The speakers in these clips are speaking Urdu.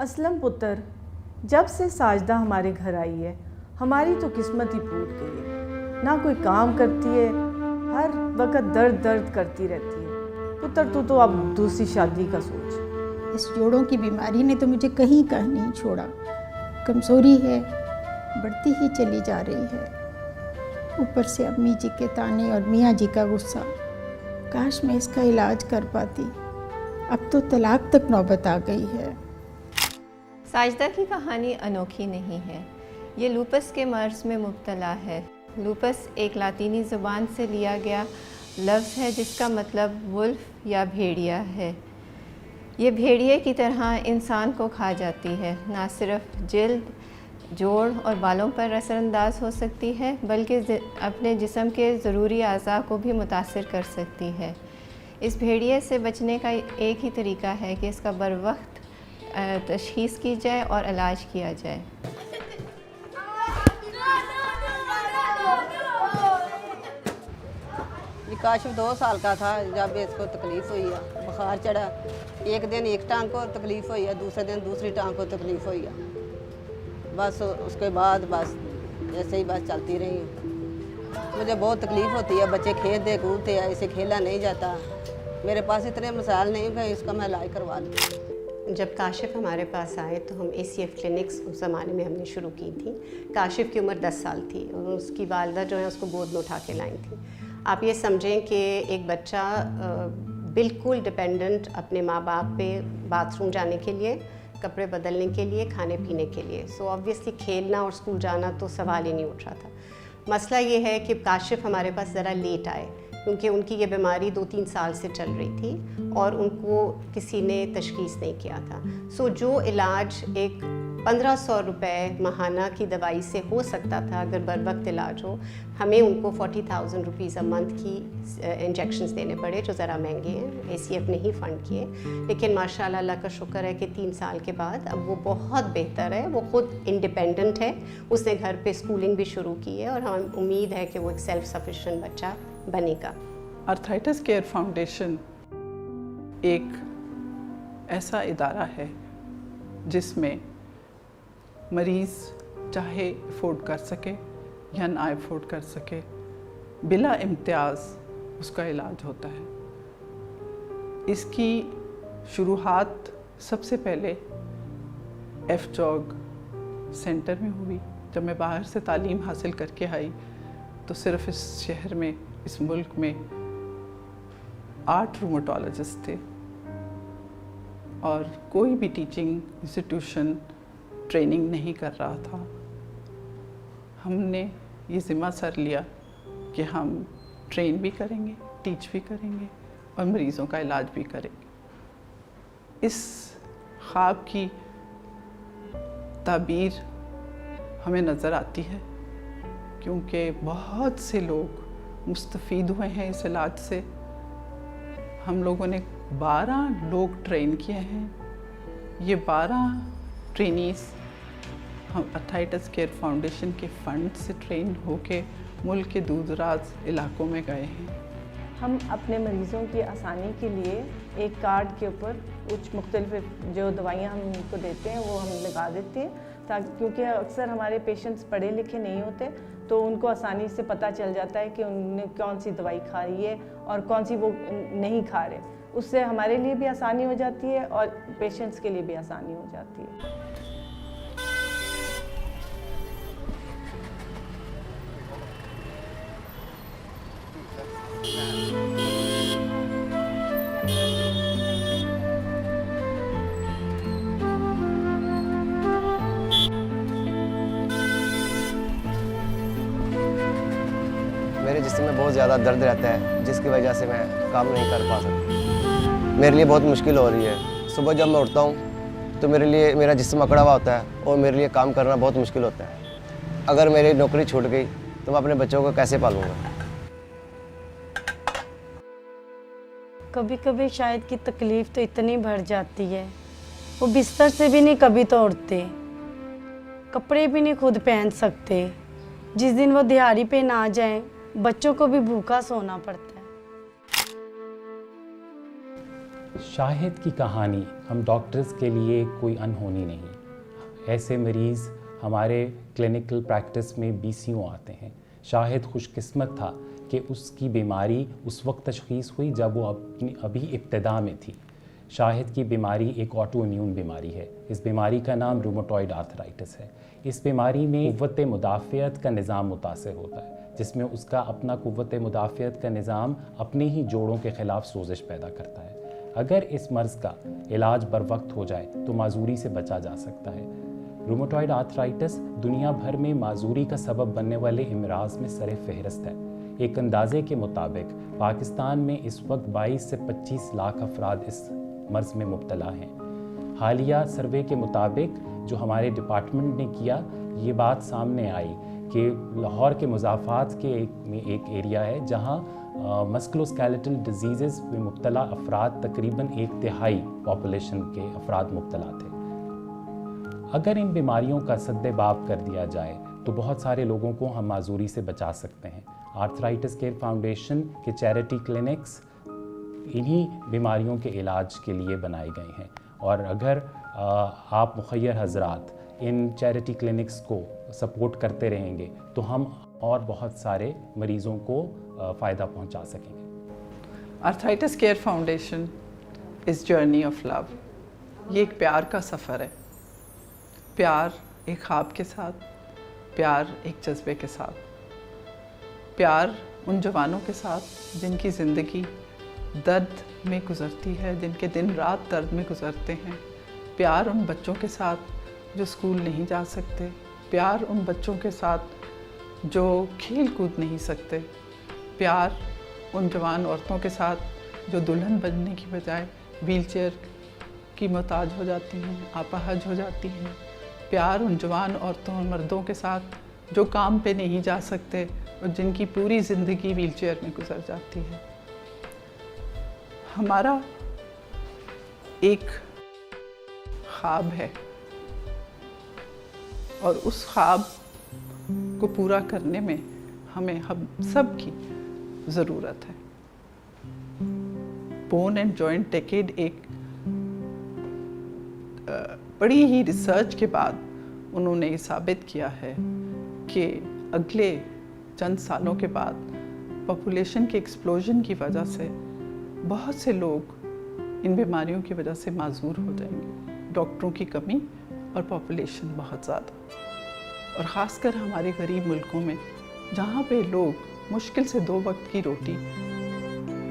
اسلم پتر، جب سے ساجدہ ہمارے گھر آئی ہے ہماری تو قسمت ہی پھوٹ گئی ہے۔ نہ کوئی کام کرتی ہے، ہر وقت درد درد کرتی رہتی ہے۔ پتر تو اب دوسری شادی کا سوچ۔ اس جوڑوں کی بیماری نے تو مجھے کہیں کا نہیں چھوڑا۔ کمزوری ہے، بڑھتی ہی چلی جا رہی ہے۔ اوپر سے امی جی کے تانے اور میاں جی کا غصہ۔ کاش میں اس کا علاج کر پاتی۔ اب تو طلاق تک نوبت آ گئی ہے۔ ساجدہ کی کہانی انوکھی نہیں ہے۔ یہ لوپس کے مرض میں مبتلا ہے۔ لوپس ایک لاطینی زبان سے لیا گیا لفظ ہے جس کا مطلب ولف یا بھیڑیا ہے۔ یہ بھیڑیے کی طرح انسان کو کھا جاتی ہے۔ نہ صرف جلد، جوڑ اور بالوں پر اثر انداز ہو سکتی ہے بلکہ اپنے جسم کے ضروری اعضاء کو بھی متاثر کر سکتی ہے۔ اس بھیڑیے سے بچنے کا ایک ہی طریقہ ہے کہ اس کا بروقت تشخیص کی جائے اور علاج کیا جائے۔ کاشف 2 سال کا تھا جب اس کو تکلیف ہوئی ہے، بخار چڑھا۔ ایک دن ایک ٹانگ کو تکلیف ہوئی ہے، دوسرے دن دوسری ٹانگ کو تکلیف ہوئی ہے۔ بس اس کے بعد بس ایسے ہی بس چلتی رہی ہوں۔ مجھے بہت تکلیف ہوتی ہے، بچے کھیلتے کودتے ہیں، اسے کھیلا نہیں جاتا۔ میرے پاس اتنے مسائل نہیں کہ اس کا میں علاج کروا لوں۔ جب کاشف ہمارے پاس آئے تو ہم ACF کلینکس اس زمانے میں ہم نے شروع کی تھی۔ کاشف کی عمر 10 سال تھی اور اس کی والدہ جو ہے اس کو گود میں اٹھا کے لائیں تھیں۔ آپ یہ سمجھیں کہ ایک بچہ بالکل ڈپینڈنٹ اپنے ماں باپ پہ باتھ روم جانے کے لیے، کپڑے بدلنے کے لیے، کھانے پینے کے لیے۔ سو آبویسلی کھیلنا اور اسکول جانا تو سوال ہی نہیں اٹھ رہا تھا۔ مسئلہ یہ ہے کہ کاشف ہمارے پاس ذرا لیٹ آئے کیونکہ ان کی یہ بیماری 2-3 سال سے چل رہی تھی اور ان کو کسی نے تشخیص نہیں کیا تھا۔ سو جو علاج ایک 1500 روپے ماہانہ کی دوائی سے ہو سکتا تھا اگر بر وقت علاج ہو، ہمیں ان کو 40,000 روپیز اے منتھ کی انجیکشنز دینے پڑے جو ذرا مہنگے ہیں۔ ACF نے ہی فنڈ کیے، لیکن ماشاءاللہ اللہ کا شکر ہے کہ 3 سال کے بعد اب وہ بہت بہتر ہے۔ وہ خود انڈیپینڈنٹ ہے، اس نے گھر پہ اسکولنگ بھی شروع کی ہے اور ہمیں امید ہے کہ وہ ایک سیلف سفیشینٹ بچہ بنے گا۔ آرتھرائٹس کیئر فاؤنڈیشن ایک ایسا ادارہ ہے جس میں مریض چاہے افورڈ کر سکے یا نہ افورڈ کر سکے، بلا امتیاز اس کا علاج ہوتا ہے۔ اس کی شروعات سب سے پہلے FJOG سینٹر میں ہوئی۔ جب میں باہر سے تعلیم حاصل کر کے آئی تو صرف اس شہر میں، اس ملک میں 8 رومٹولوجسٹ تھے اور کوئی بھی ٹیچنگ انسٹیٹیوشن ٹریننگ نہیں کر رہا تھا۔ ہم نے یہ ذمہ سر لیا کہ ہم ٹرین بھی کریں گے، ٹیچ بھی کریں گے اور مریضوں کا علاج بھی کریں گے۔ اس خواب کی تعبیر ہمیں نظر آتی ہے کیونکہ بہت سے لوگ مستفید ہوئے ہیں اس علاج سے۔ ہم لوگوں نے 12 لوگ ٹرین کیے ہیں۔ یہ 12 ٹرینیز ہم آرتھرائٹس کیئر فاؤنڈیشن کے فنڈ سے ٹرین ہو کے ملک کے دور دراز علاقوں میں گئے ہیں۔ ہم اپنے مریضوں کی آسانی کے لیے ایک کارڈ کے اوپر کچھ مختلف جو دوائیاں ہم ان کو دیتے ہیں وہ ہم لگا دیتے ہیں تاکہ، کیونکہ اکثر ہمارے پیشنٹس پڑھے لکھے نہیں ہوتے تو ان کو آسانی سے پتہ چل جاتا ہے کہ انہوں نے کون سی دوائی کھا رہی ہے اور کون سی وہ نہیں کھا رہے۔ اس سے ہمارے لیے بھی آسانی ہو جاتی ہے اور پیشنٹس کے لیے بھی آسانی ہو جاتی ہے۔ میرے جسم میں بہت زیادہ درد رہتا ہے جس کی وجہ سے میں کام نہیں کر پا سکتا۔ میرے لیے بہت مشکل ہو رہی ہے۔ صبح جب میں اٹھتا ہوں تو میرا جسم اکڑا ہوا ہوتا ہے اور میرے لیے کام کرنا بہت مشکل ہوتا ہے۔ اگر میری نوکری چھوٹ گئی تو میں اپنے بچوں کو کیسے پالوں گا؟ کبھی کبھی شاید کی تکلیف تو اتنی بڑھ جاتی ہے، وہ بستر سے بھی نہیں کبھی تو اٹھتے، کپڑے بھی نہیں خود پہن سکتے۔ جس دن وہ دیہڑی پہ نہ جائیں بچوں کو بھی بھوکا سونا پڑتا ہے۔ شاہد کی کہانی ہم ڈاکٹرز کے لیے کوئی انہونی نہیں. ایسے مریض ہمارے کلینکل پریکٹس میں بیسیوں آتے ہیں. شاہد خوش قسمت تھا کہ اس کی بیماری اس وقت تشخیص ہوئی جب وہ ابھی ابتدا میں تھی. شاہد کی بیماری ایک آٹو امیون بیماری ہے. اس بیماری کا نام رومٹوئڈ آرتھرائٹس ہے. اس بیماری میں قوت مدافعت کا نظام متاثر ہوتا ہے، جس میں اس کا اپنا قوت مدافعت کا نظام اپنے ہی جوڑوں کے خلاف سوزش پیدا کرتا ہے. اگر اس مرض کا علاج بر وقت ہو جائے تو معذوری سے بچا جا سکتا ہے. رومٹوئڈ آرتھرائٹس دنیا بھر میں معذوری کا سبب بننے والے امراض میں سر فہرست ہے. ایک اندازے کے مطابق پاکستان میں اس وقت 22 سے 25 لاکھ افراد اس مرض میں مبتلا ہیں. حالیہ سروے کے مطابق جو ہمارے ڈپارٹمنٹ نے کیا، یہ بات سامنے آئی کہ لاہور کے مضافات کے ایک ایریا ہے جہاں مسکلوسکیلیٹل ڈیزیزز میں مبتلا افراد تقریباً 1/3 پاپولیشن کے افراد مبتلا تھے. اگر ان بیماریوں کا سد باب کر دیا جائے تو بہت سارے لوگوں کو ہم معذوری سے بچا سکتے ہیں. آرتھرائٹس کیئر فاؤنڈیشن کے چیریٹی کلینکس انہی بیماریوں کے علاج کے لیے بنائے گئے ہیں، اور اگر آپ مخیر حضرات ان چیریٹی کلینکس کو سپورٹ کرتے رہیں گے تو ہم اور بہت سارے مریضوں کو فائدہ پہنچا سکیں گے. Arthritis care foundation is journey of love. یہ ایک پیار کا سفر ہے. پیار ایک خواب کے ساتھ، پیار ایک جذبے کے ساتھ، پیار ان جوانوں کے ساتھ جن کی زندگی درد میں گزرتی ہے، جن کے دن رات درد میں گزرتے ہیں. پیار ان بچوں کے ساتھ جو اسکول نہیں جا سکتے، پیار ان بچوں کے ساتھ جو کھیل کود نہیں سکتے، پیار ان جوان عورتوں کے ساتھ جو دلہن بننے کی بجائے ویل چیئر کی محتاج ہو جاتی ہیں، اپاہج ہو جاتی ہیں. پیار ان جوان عورتوں اور مردوں کے ساتھ جو کام پہ نہیں جا سکتے اور جن کی پوری زندگی ویل چیئر میں گزر جاتی ہے. ہمارا ایک خواب ہے اور اس خواب کو پورا کرنے میں ہمیں ہم سب کی ضرورت ہے. بون اینڈ جوائنٹ ڈیکیڈ ایک بڑی ہی ریسرچ کے بعد انہوں نے یہ ثابت کیا ہے کہ اگلے چند سالوں کے بعد پاپولیشن کے ایکسپلوژن کی وجہ سے بہت سے لوگ ان بیماریوں کی وجہ سے معذور ہو جائیں گے. ڈاکٹروں کی کمی اور پاپولیشن بہت زیادہ، اور خاص کر ہمارے غریب ملکوں میں جہاں پہ لوگ مشکل سے 2 وقت کی روٹی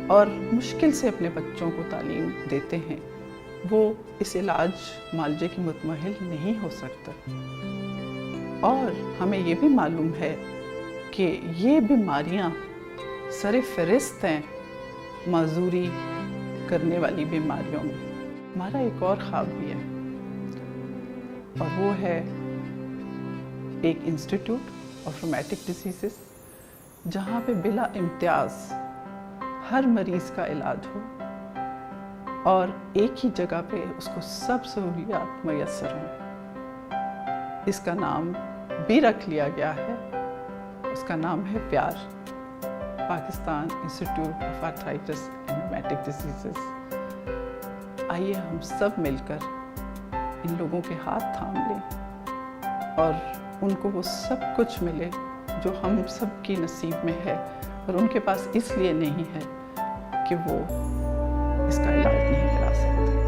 اور مشکل سے اپنے بچوں کو تعلیم دیتے ہیں، وہ اس علاج معالجے کی متمحل نہیں ہو سکتا. اور ہمیں یہ بھی معلوم ہے کہ یہ بیماریاں سر فہرست ہیں معذوری کرنے والی بیماریوں میں. ہمارا ایک اور خواب بھی ہے، اور وہ ہے ایک انسٹیٹیوٹ آف رومیٹک ڈیزیزز جہاں پہ بلا امتیاز ہر مریض کا علاج ہو اور ایک ہی جگہ پہ اس کو سب سہولیات میسر ہوں. اس کا نام بھی رکھ لیا گیا ہے، اس کا نام ہے پیار، Pakistan institute of arthritis and rheumatic diseases. آئیے ہم سب مل کر ان لوگوں کے ہاتھ تھام لیں اور ان کو وہ سب کچھ ملے جو ہم سب کی نصیب میں ہے اور ان کے پاس اس لیے نہیں ہے کہ وہ اس کا علاج نہیں کرا سکتے.